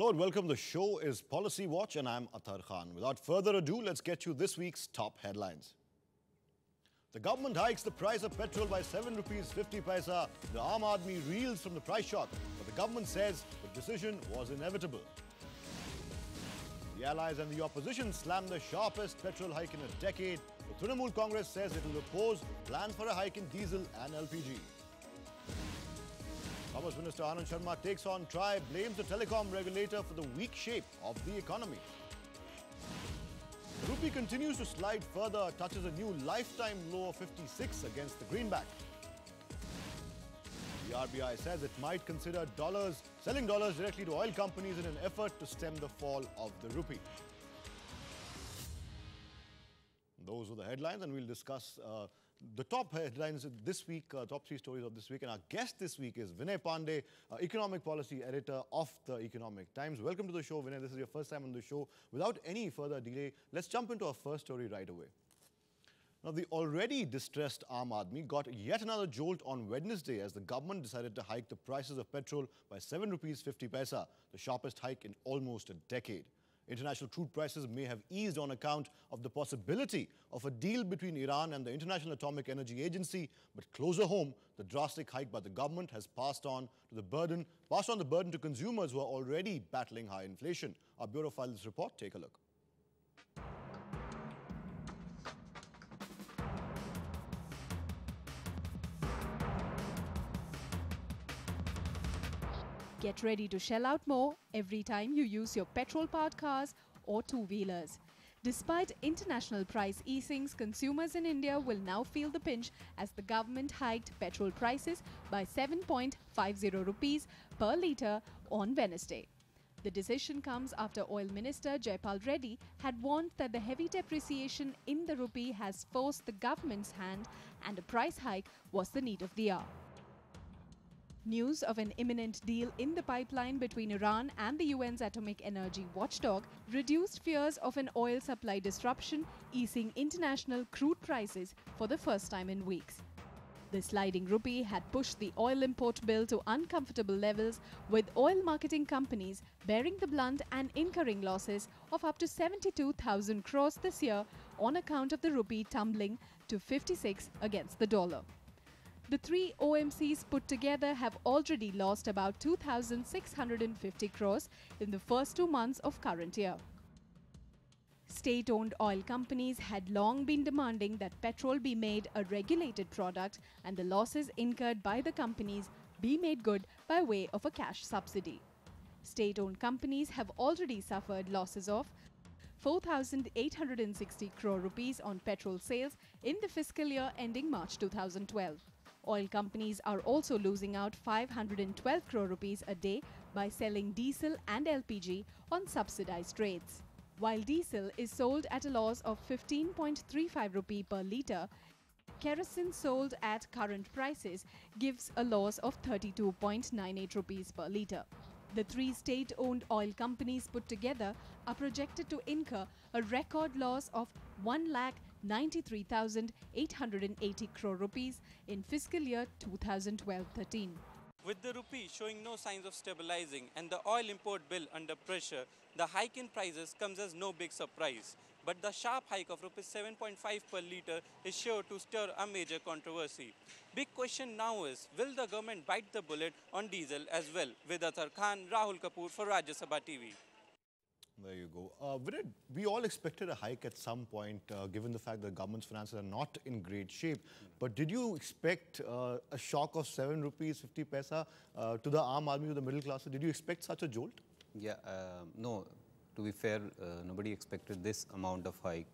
Hello and welcome. The show is Policy Watch and I'm Athar Khan. Without further ado, let's get you this week's top headlines. The government hikes the price of petrol by 7 rupees 50 paisa. The Aam Aadmi reels from the price shock, but the government says the decision was inevitable. The allies and the opposition slam the sharpest petrol hike in a decade. The Trinamool Congress says it will oppose plans for a hike in diesel and LPG. Commerce Minister Anand Sharma takes on TRAI, blames the telecom regulator for the weak shape of the economy. The rupee continues to slide further, touches a new lifetime low of 56 against the greenback. The RBI says it might consider selling dollars directly to oil companies in an effort to stem the fall of the rupee. Those are the headlines, and we'll discuss the top headlines this week, top three stories of this week. And our guest this week is Vinay Pandey, economic policy editor of the Economic Times. Welcome to the show, Vinay. This is your first time on the show. Without any further delay, let's jump into our first story right away. Now, the already distressed Aam Aadmi got yet another jolt on Wednesday as the government decided to hike the prices of petrol by 7 rupees 50 paisa, the sharpest hike in almost a decade. International crude prices may have eased on account of the possibility of a deal between Iran and the International Atomic Energy Agency, but closer home, the drastic hike by the government has passed on the burden to consumers who are already battling high inflation. Our Bureau filed this report. Take a look. Get ready to shell out more every time you use your petrol-powered cars or two-wheelers. Despite international price easings, consumers in India will now feel the pinch as the government hiked petrol prices by 7.50 rupees per litre on Wednesday. The decision comes after Oil Minister Jaipal Reddy had warned that the heavy depreciation in the rupee has forced the government's hand and a price hike was the need of the hour. News of an imminent deal in the pipeline between Iran and the UN's atomic energy watchdog reduced fears of an oil supply disruption, easing international crude prices for the first time in weeks. The sliding rupee had pushed the oil import bill to uncomfortable levels, with oil marketing companies bearing the brunt and incurring losses of up to 72,000 crores this year on account of the rupee tumbling to 56 against the dollar. The three OMCs put together have already lost about 2,650 crores in the first 2 months of current year. State-owned oil companies had long been demanding that petrol be made a regulated product and the losses incurred by the companies be made good by way of a cash subsidy. State-owned companies have already suffered losses of 4,860 crore rupees on petrol sales in the fiscal year ending March 2012. Oil companies are also losing out 512 crore rupees a day by selling diesel and LPG on subsidized rates. While diesel is sold at a loss of 15.35 rupee per litre, kerosene sold at current prices gives a loss of 32.98 rupees per litre. The three state-owned oil companies put together are projected to incur a record loss of 1,93,880 crore rupees in fiscal year 2012-13. With the rupee showing no signs of stabilizing and the oil import bill under pressure, the hike in prices comes as no big surprise. But the sharp hike of rupees 7.5 per litre is sure to stir a major controversy. Big question now is, will the government bite the bullet on diesel as well? With Athar Khan, Rahul Kapoor for Rajya Sabha TV. There you go. Vinay, we all expected a hike at some point, given the fact that the government's finances are not in great shape. But did you expect a shock of 7 rupees 50 paisa to the Aam Aadmi, to the middle class? Did you expect such a jolt? Yeah, no. To be fair, nobody expected this amount of hike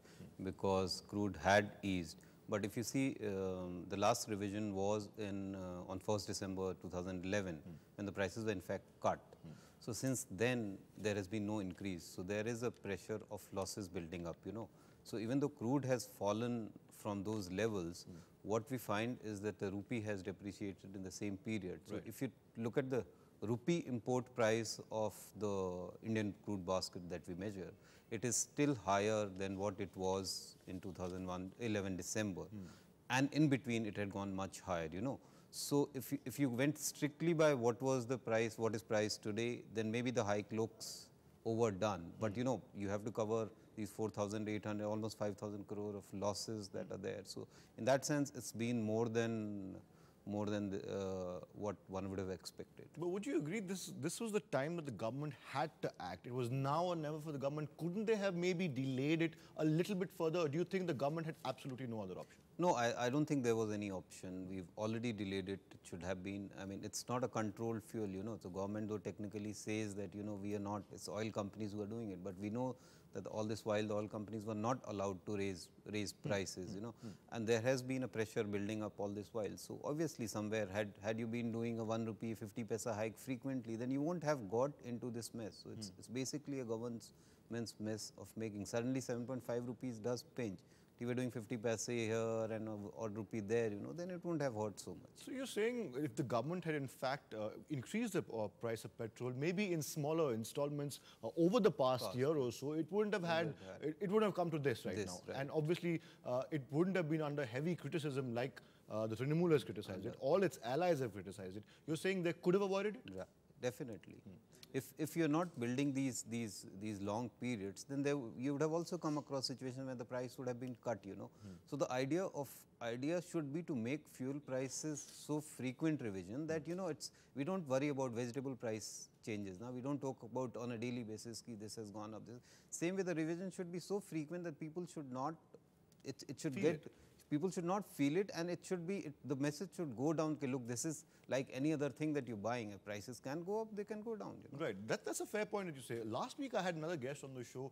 because crude had eased. But if you see, the last revision was on 1st December 2011, when the prices were in fact cut. So since then, there has been no increase. So there is a pressure of losses building up, you know. So even though crude has fallen from those levels, what we find is that the rupee has depreciated in the same period. So if you look at the rupee import price of the Indian crude basket that we measure, it is still higher than what it was in 2011 December. And in between, it had gone much higher, you know. So if you went strictly by what was the price, what is price today, then maybe the hike looks overdone. But you know, you have to cover these 4,800, almost 5,000 crore of losses that are there. So in that sense, it's been more than what one would have expected. But would you agree this was the time that the government had to act? It was now or never for the government. Couldn't they have maybe delayed it a little bit further? Or do you think the government had absolutely no other option? No, I don't think there was any option. We've already delayed it. It should have been. I mean, it's not a controlled fuel, you know. So government though technically says that, you know, we are not, it's oil companies who are doing it. But we know that all this while the oil companies were not allowed to raise prices, you know. And there has been a pressure building up all this while. So obviously somewhere had you been doing a 1 rupee 50 paisa hike frequently, then you won't have got into this mess. So it's basically a government's mess of making. Suddenly 7.5 rupees does pinch. If you were doing 50 paise here and odd rupee there, you know, then it wouldn't have hurt so much. So you're saying if the government had in fact increased the price of petrol, maybe in smaller installments over the past year or so, it wouldn't have had, it wouldn't have come to this now. Right. And obviously, it wouldn't have been under heavy criticism like the Trinamool has criticized it. All its allies have criticized it. You're saying they could have avoided it? Yeah, definitely. If you're not building these long periods, then you would have also come across situations where the price would have been cut, you know. So the idea should be to make fuel prices so frequent revision that, you know, we don't worry about vegetable price changes. Now we don't talk about on a daily basis ki this has gone up. Same way the revision should be so frequent that people should not, people should not feel it, and it should be, the message should go down, okay, look, this is like any other thing that you're buying. If prices can go up, they can go down. You know? Right. That's a fair point that you say. Last week I had another guest on the show,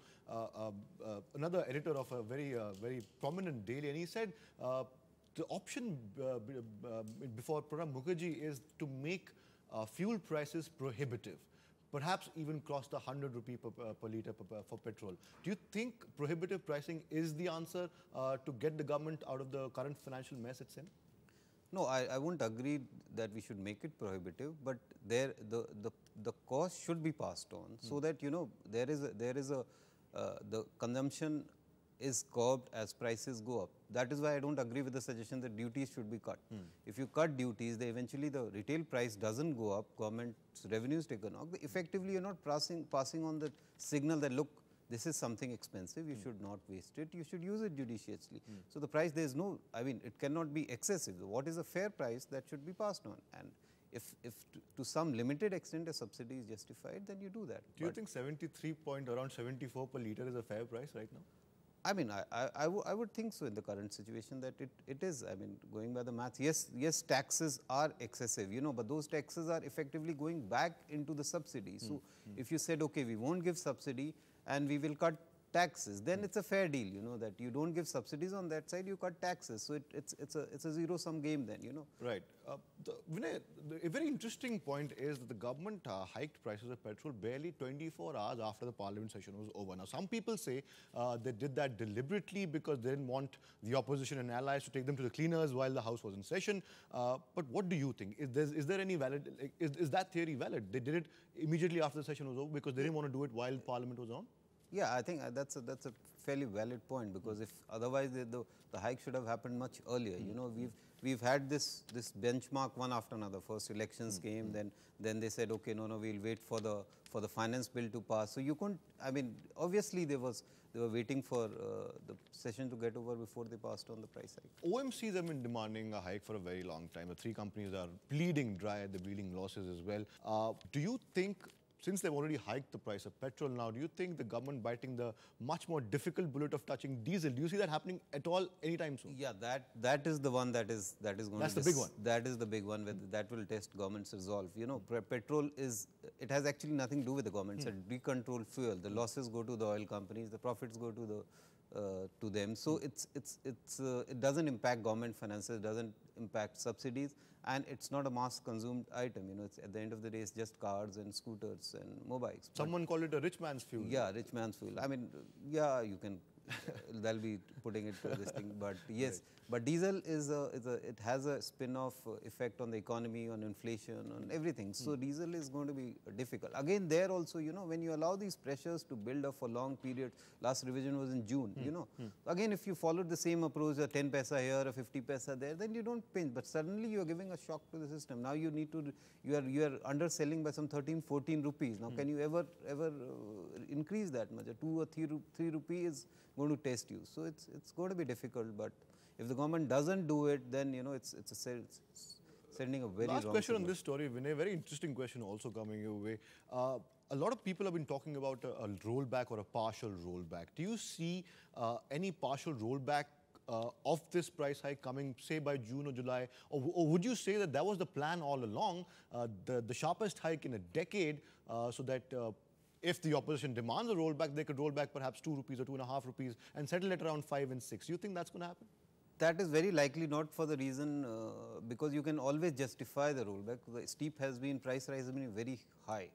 another editor of a very prominent daily, and he said the option before Pranab Mukherjee is to make fuel prices prohibitive. Perhaps even cross the 100 rupee per litre for petrol. Do you think prohibitive pricing is the answer to get the government out of the current financial mess it's in? No, I won't agree that we should make it prohibitive, but the cost should be passed on so that, you know, the consumption is curbed as prices go up. That is why I don't agree with the suggestion that duties should be cut. If you cut duties, then eventually the retail price doesn't go up, government's revenues taken off. Effectively, you're not passing on the signal that, look, this is something expensive, you should not waste it, you should use it judiciously. So the price, there's no, I mean, it cannot be excessive. What is a fair price that should be passed on? And if to some limited extent a subsidy is justified, then you do that. Do you think around 74 per litre is a fair price right now? I mean, I would think so in the current situation that it is. I mean, going by the math, yes, taxes are excessive, you know, but those taxes are effectively going back into the subsidy. So if you said, okay, we won't give subsidy and we will cut taxes, then it's a fair deal, you know, that you don't give subsidies on that side, you cut taxes. So it's a zero-sum game then, you know. Right. Vinay, a very interesting point is that the government hiked prices of petrol barely 24 hours after the parliament session was over. Now, some people say they did that deliberately because they didn't want the opposition and allies to take them to the cleaners while the House was in session. But what do you think? Is there any valid, is that theory valid? They did it immediately after the session was over because they didn't want to do it while parliament was on? Yeah, I think that's a fairly valid point, because if otherwise the hike should have happened much earlier. You know, we've had this benchmark one after another. First elections came, then they said, okay, no, we'll wait for the finance bill to pass. So you couldn't. I mean, obviously they were waiting for the session to get over before they passed on the price hike. OMCs have been demanding a hike for a very long time. The three companies are bleeding dry, they're bleeding losses as well. Do you think, since they've already hiked the price of petrol now, do you think the government biting the much more difficult bullet of touching diesel? Do you see that happening at all anytime soon? Yeah, that is the one that is going to. That's the big one. That is the big one that will test government's resolve. You know, petrol it has actually nothing to do with the government. It's a decontrolled fuel. The losses go to the oil companies, the profits go to them. So it doesn't impact government finances, doesn't impact subsidies. And it's not a mass consumed item, you know, it's, at the end of the day, it's just cars and scooters and mobiles. Someone called it a rich man's fuel. Yeah, rich man's fuel. I mean, yeah, you can, they'll be putting it to this thing, but yes, But diesel it has a spin-off effect on the economy, on inflation, on everything. So diesel is going to be difficult. Again, there also, you know, when you allow these pressures to build up for long periods, last revision was in June, you know. Again, if you followed the same approach, a 10 paisa here, a 50 paisa there, then you don't pinch. But suddenly you are giving a shock to the system. Now you need to, you are underselling by some 13, 14 rupees. Now, can you ever increase that much? A 2 or 3 rupee is going to test you. So it's going to be difficult. But if the government doesn't do it, then you know it's sending a very Last wrong question on signal. this story, Vinay. Very interesting question also coming your way. A lot of people have been talking about a rollback or a partial rollback. Do you see any partial rollback of this price hike coming, say, by June or July? Or would you say that was the plan all along, the sharpest hike in a decade, so that if the opposition demands a rollback, they could roll back perhaps 2 rupees or 2.5 rupees and settle it around 5 and 6. Do you think that's going to happen? That is very likely not for the reason because you can always justify the rollback. The steep has been, price rise has been very high,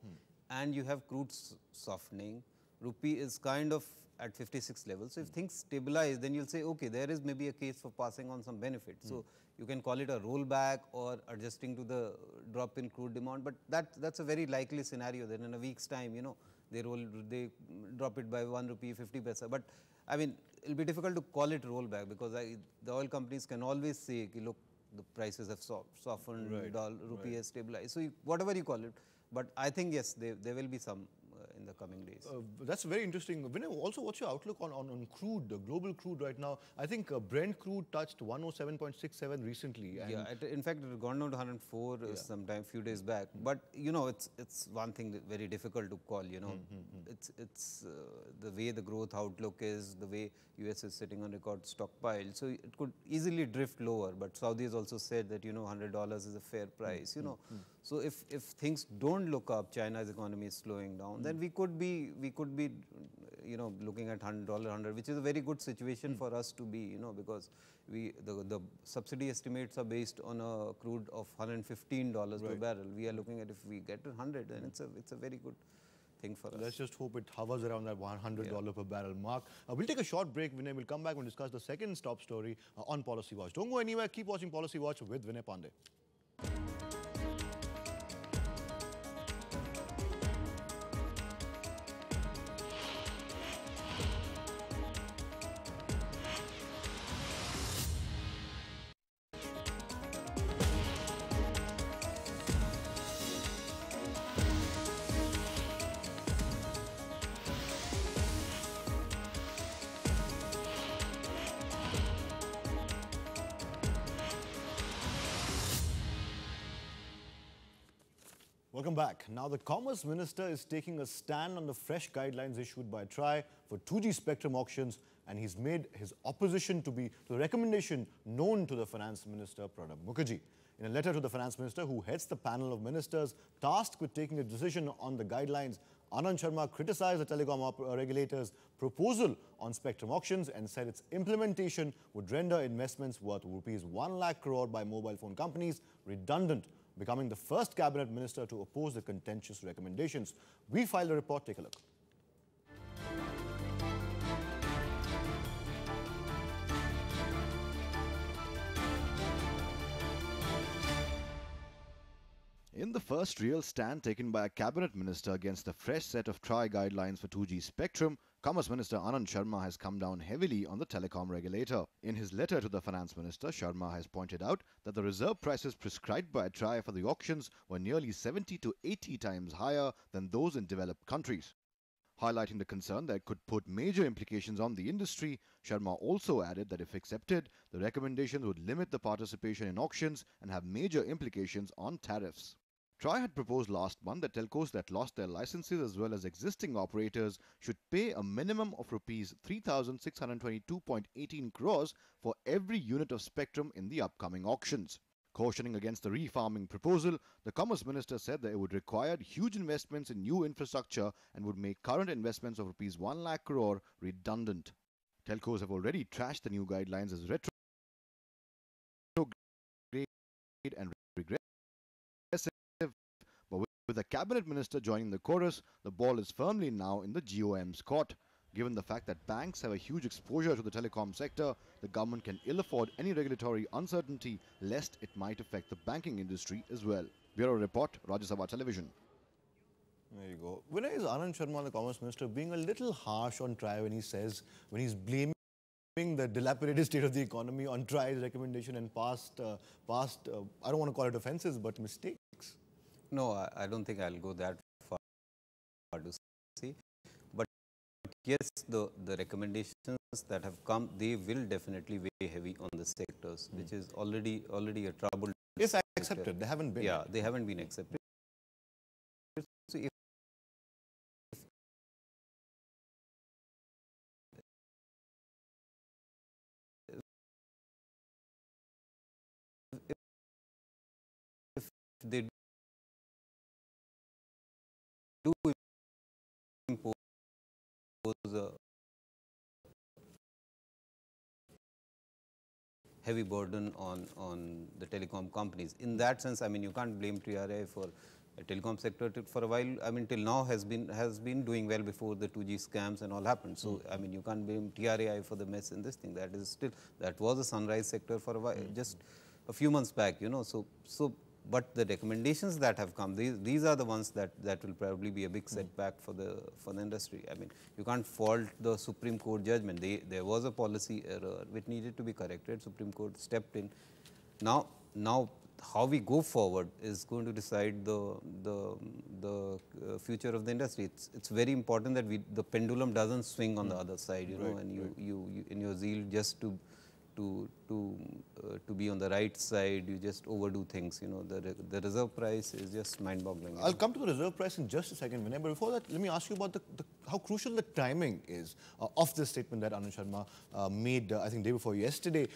and you have crude softening. Rupee is kind of at 56 level. So if things stabilize, then you'll say, okay, there is maybe a case for passing on some benefit. So you can call it a rollback or adjusting to the drop in crude demand, but that's a very likely scenario. Then in a week's time, you know, they drop it by 1 rupee 50 paisa. But I mean, it'll be difficult to call it rollback because the oil companies can always say, look, the prices have softened, rupee has stabilized. So whatever you call it, but I think yes, there will be some in the coming days. That's very interesting. Vinay, also, what's your outlook on crude, global crude right now? I think Brent crude touched 107.67 recently. And yeah, in fact, it had gone down to 104 sometime, few days back. But you know, it's one thing that very difficult to call. You know, it's the way the growth outlook is, the way US is sitting on record stockpile. So it could easily drift lower. But Saudi has also said that you know $100 is a fair price. You know, so if things don't look up, China's economy is slowing down, then we could be you know, looking at $100, which is a very good situation for us to be, you know, because the subsidy estimates are based on a crude of $115 per barrel. We are looking at, if we get 100, then it's a very good thing for us. let's just hope it hovers around that $100 per barrel mark. We'll take a short break, Vinay. We'll come back and discuss the second stop story on Policy Watch. Don't go anywhere. Keep watching Policy Watch with Vinay Pandey. Welcome back. Now, the Commerce Minister is taking a stand on the fresh guidelines issued by TRAI for 2G spectrum auctions, and he's made his opposition to the recommendation known to the Finance Minister, Pranab Mukherjee. In a letter to the Finance Minister, who heads the panel of ministers tasked with taking a decision on the guidelines, Anand Sharma criticized the telecom regulator's proposal on spectrum auctions and said its implementation would render investments worth rupees 1 lakh crore by mobile phone companies redundant, becoming the first cabinet minister to oppose the contentious recommendations. We filed a report. Take a look. In the first real stand taken by a cabinet minister against the fresh set of TRAI guidelines for 2G spectrum, Commerce Minister Anand Sharma has come down heavily on the telecom regulator. In his letter to the Finance Minister, Sharma has pointed out that the reserve prices prescribed by TRAI for the auctions were nearly 70 to 80 times higher than those in developed countries. Highlighting the concern that it could put major implications on the industry, Sharma also added that if accepted, the recommendations would limit the participation in auctions and have major implications on tariffs. TRAI had proposed last month that telcos that lost their licenses as well as existing operators should pay a minimum of rupees 3,622.18 crores for every unit of spectrum in the upcoming auctions. Cautioning against the refarming proposal, the Commerce Minister said that it would require huge investments in new infrastructure and would make current investments of rupees 1 lakh crore redundant. Telcos have already trashed the new guidelines as retrograde and regressive. But with the cabinet minister joining the chorus, the ball is firmly now in the GOM's court. Given the fact that banks have a huge exposure to the telecom sector, the government can ill afford any regulatory uncertainty lest it might affect the banking industry as well. Bureau Report, Rajya Sabha Television. There you go. Vinay, is Anand Sharma, the Commerce Minister, being a little harsh on TRAI when he says, when he's blaming the dilapidated state of the economy on TRAI's recommendation and past, I don't want to call it offences, but mistakes? No, I don't think I'll go that far to say. But yes, the recommendations that have come, they will definitely weigh heavy on the sectors, which is already a troubled. Yes, I accepted. They haven't been. Yeah, they haven't been accepted. So if they do impose a heavy burden on the telecom companies. In that sense, I mean, you can't blame TRAI for a telecom sector for a while. I mean, till now has been doing well before the 2G scams and all happened. So, I mean, you can't blame TRAI for the mess in this thing. That was a sunrise sector for a while, just a few months back, you know. But the recommendations that have come, these are the ones that will probably be a big setback for the industry. I mean, you can't fault the Supreme Court judgment. There was a policy error which needed to be corrected. Supreme Court stepped in. Now how we go forward is going to decide the future of the industry. It's very important that the pendulum doesn't swing on the other side, you know, and you in your zeal just to be on the right side, you just overdo things. You know, the reserve price is just mind-boggling. I'll come to the reserve price in just a second, Vinay. But before that, let me ask you about how crucial the timing is of this statement that Anand Sharma made, I think, day before yesterday.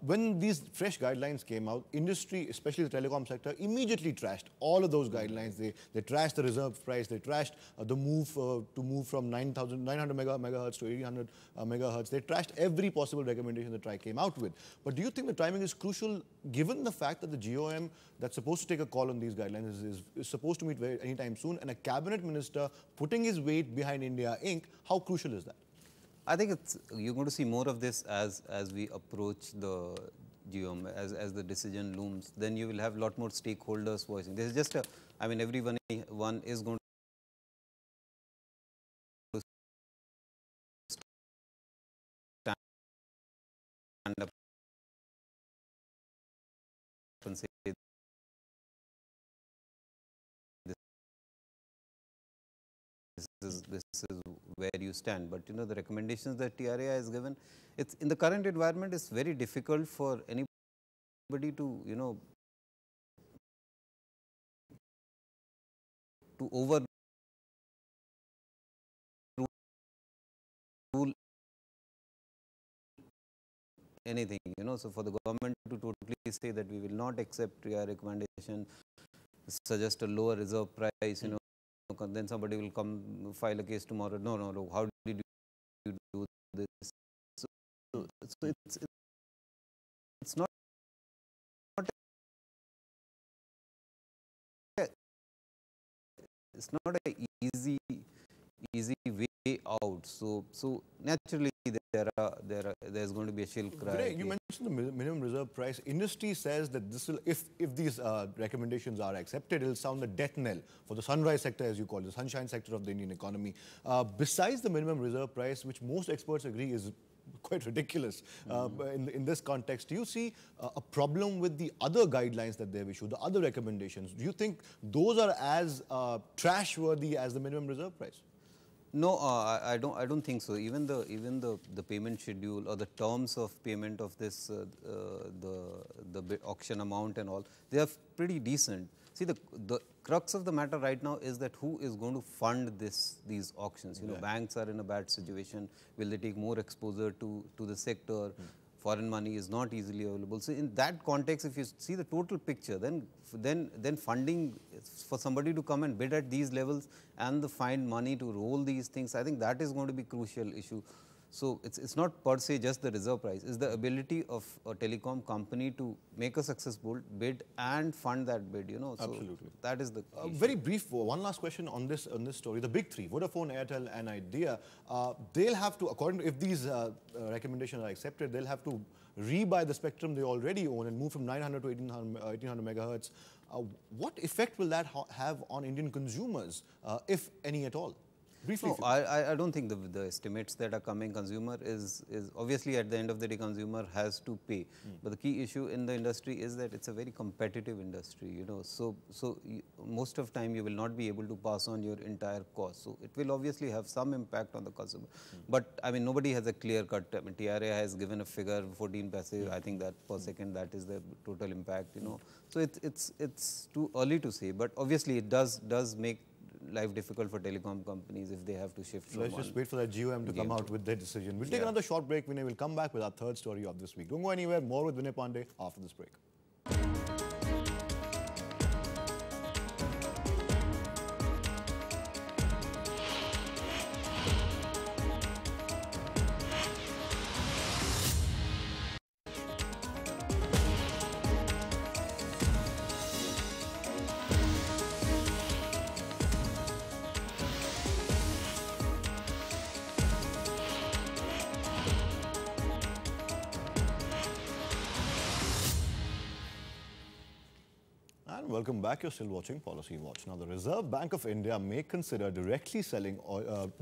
When these fresh guidelines came out, industry, especially the telecom sector, immediately trashed all of those guidelines. They trashed the reserve price. They trashed the move to move from 900 megahertz to 1800 megahertz. They trashed every possible recommendation that TRAI came out with. But do you think the timing is crucial, given the fact that the GOM that's supposed to take a call on these guidelines is supposed to meet anytime soon, and a cabinet minister putting his weight behind India Inc., how crucial is that? I think you're going to see more of this as we approach the GOM, as the decision looms. Then you will have a lot more stakeholders voicing. This is just I mean, everyone is going to stand up and say this is where you stand. But you know, the recommendations that TRAI has given, it's in the current environment, it's very difficult for anybody to, you know, to overrule anything, you know. So for the government to totally say that we will not accept TRAI recommendation, suggest a lower reserve price, you know, then somebody will come file a case tomorrow. No, how did you do this? So it's not a easy way out. So naturally there's going to be a chill cry. Vinay, you mentioned the minimum reserve price. Industry says that this will, if these recommendations are accepted, it will sound a death knell for the sunrise sector, as you call it, the sunshine sector of the Indian economy. Besides the minimum reserve price, which most experts agree is quite ridiculous in this context, do you see a problem with the other guidelines that they've issued, the other recommendations? Do you think those are as trash-worthy as the minimum reserve price? No, I don't think so. Even the payment schedule or the terms of payment of this the auction amount and all, they are pretty decent. See, the crux of the matter right now is that who is going to fund these auctions? You know, banks are in a bad situation. Will they take more exposure to the sector? Foreign money is not easily available. So in that context, if you see the total picture, then funding for somebody to come and bid at these levels and find money to roll these things, I think that is going to be a crucial issue. So it's not per se just the reserve price, it's the ability of a telecom company to make a successful bid and fund that bid, you know. So absolutely. that is the very brief, one last question on this story. The big three, Vodafone, Airtel and Idea, they'll have to, according to, if these recommendations are accepted, they'll have to rebuy the spectrum they already own and move from 900 to 1800 megahertz. What effect will that have on Indian consumers, if any at all? Briefly. No, I don't think the estimates that are coming, consumer is obviously at the end of the day consumer has to pay. But the key issue in the industry is that it's a very competitive industry, you know. So most of time you will not be able to pass on your entire cost. So it will obviously have some impact on the consumer. But I mean nobody has a clear cut. I mean TRA has given a figure 14 paise. I think that per second that is the total impact, you know. So it's too early to say. But obviously it does make life difficult for telecom companies if they have to shift from Let's just wait for that GOM to come out with their decision. We'll take another short break. Vinay will come back with our third story of this week. Don't go anywhere. More with Vinay Pandey after this break. And welcome back. You're still watching Policy Watch. Now, the Reserve Bank of India may consider directly selling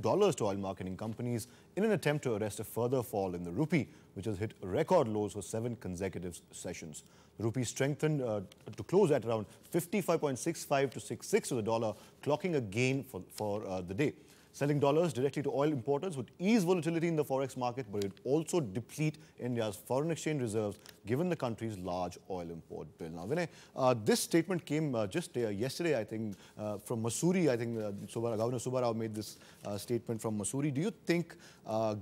dollars to oil marketing companies in an attempt to arrest a further fall in the rupee, which has hit record lows for 7 consecutive sessions. The rupee strengthened to close at around 55.65 to 66 to the dollar, clocking a gain for the day. Selling dollars directly to oil importers would ease volatility in the forex market, but it would also deplete India's foreign exchange reserves, given the country's large oil import bill. Now, Vinay, this statement came just yesterday, I think, from Mussoorie. I think Governor Subba Rao made this statement from Mussoorie. Do you think,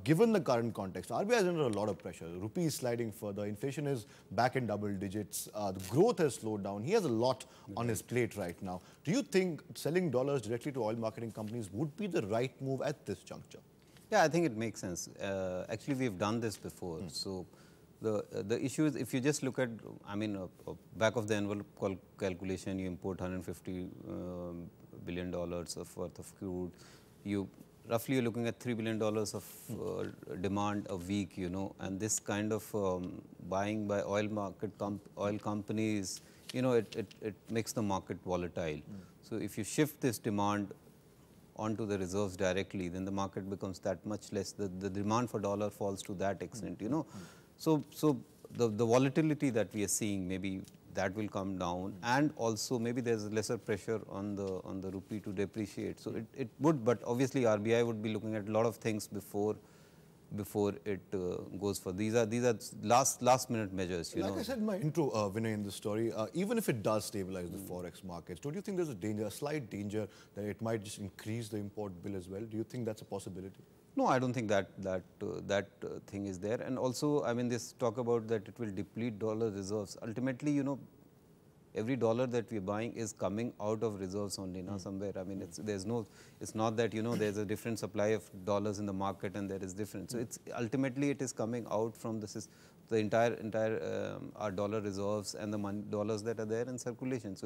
given the current context, RBI is under a lot of pressure, the rupee is sliding further, inflation is back in double digits, the growth has slowed down, he has a lot on his plate right now. Do you think selling dollars directly to oil marketing companies would be the right move at this juncture? Yeah, I think it makes sense. Actually, we've done this before. So the issue is, if you just look at, I mean, a back of the envelope calculation, you import $150 billion worth of crude. You're looking at $3 billion of demand a week, you know, and this kind of buying by oil companies, you know, it makes the market volatile. So if you shift this demand onto the reserves directly, then the market becomes that much less. The demand for dollar falls to that extent, you know. So the volatility that we are seeing, maybe that will come down, and also maybe there's lesser pressure on the rupee to depreciate. So it would, but obviously RBI would be looking at a lot of things before it goes for. These are last minute measures, you know. Like I said in my intro, Vinay, in this story, even if it does stabilize the forex markets, don't you think there's a slight danger that it might just increase the import bill as well? Do you think that's a possibility? No, I don't think that thing is there. And also, I mean, this talk about that it will deplete dollar reserves. Ultimately, you know, every dollar that we're buying is coming out of reserves only now somewhere. I mean, it's not that, you know, there's a different supply of dollars in the market and there is different. So it's ultimately it is coming out from the entire our dollar reserves and the dollars that are there in circulation. So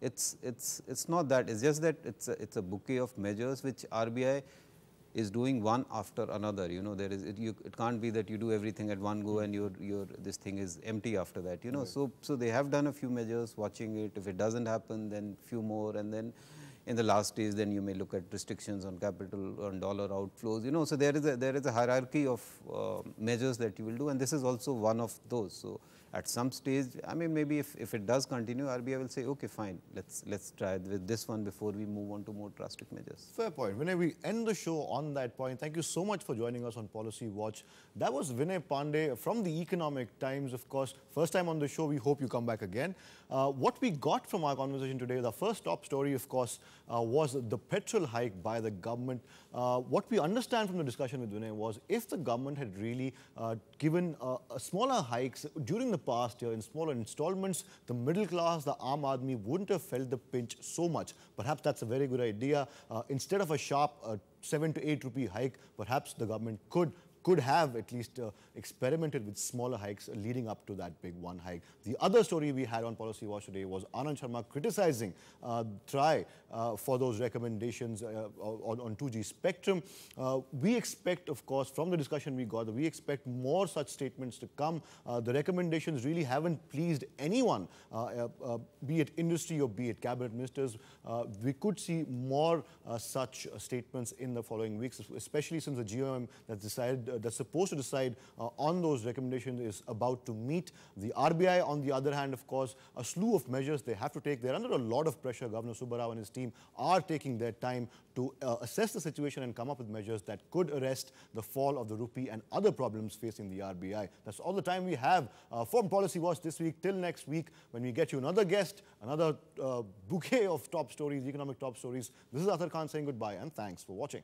it's not that. It's just that it's a bouquet of measures which RBI is doing one after another. You know, it can't be that you do everything at one go and this thing is empty after that. You know, right. So they have done a few measures, watching it. If it doesn't happen, then few more, and then in the last stage, then you may look at restrictions on capital, on dollar outflows. You know, so there is a hierarchy of measures that you will do, and this is also one of those. So at some stage, I mean, maybe if it does continue, RBI will say, okay, fine, let's try with this one before we move on to more drastic measures. Fair point. Vinay, we end the show on that point. Thank you so much for joining us on Policy Watch. That was Vinay Pandey from the Economic Times, of course. First time on the show. We hope you come back again. What we got from our conversation today, the first top story, of course, was the petrol hike by the government. What we understand from the discussion with Vinay was, if the government had really given smaller hikes during the past year in smaller installments, the middle class, the Aam Aadmi wouldn't have felt the pinch so much. Perhaps that's a very good idea. Instead of a sharp 7 to 8 rupee hike, perhaps the government could could have at least experimented with smaller hikes leading up to that big one hike. The other story we had on Policy Watch today was Anand Sharma criticizing TRAI for those recommendations on 2G spectrum. We expect, of course, from the discussion we got, we expect more such statements to come. The recommendations really haven't pleased anyone, be it industry or be it cabinet ministers. We could see more such statements in the following weeks, especially since the GOM that's supposed to decide on those recommendations is about to meet. The RBI, on the other hand, of course, a slew of measures they have to take. They're under a lot of pressure. Governor Subbarao and his team are taking their time to assess the situation and come up with measures that could arrest the fall of the rupee and other problems facing the RBI. That's all the time we have from Policy Watch this week. Till next week, when we get you another guest, another bouquet of top stories, economic top stories. This is Athar Khan saying goodbye and thanks for watching.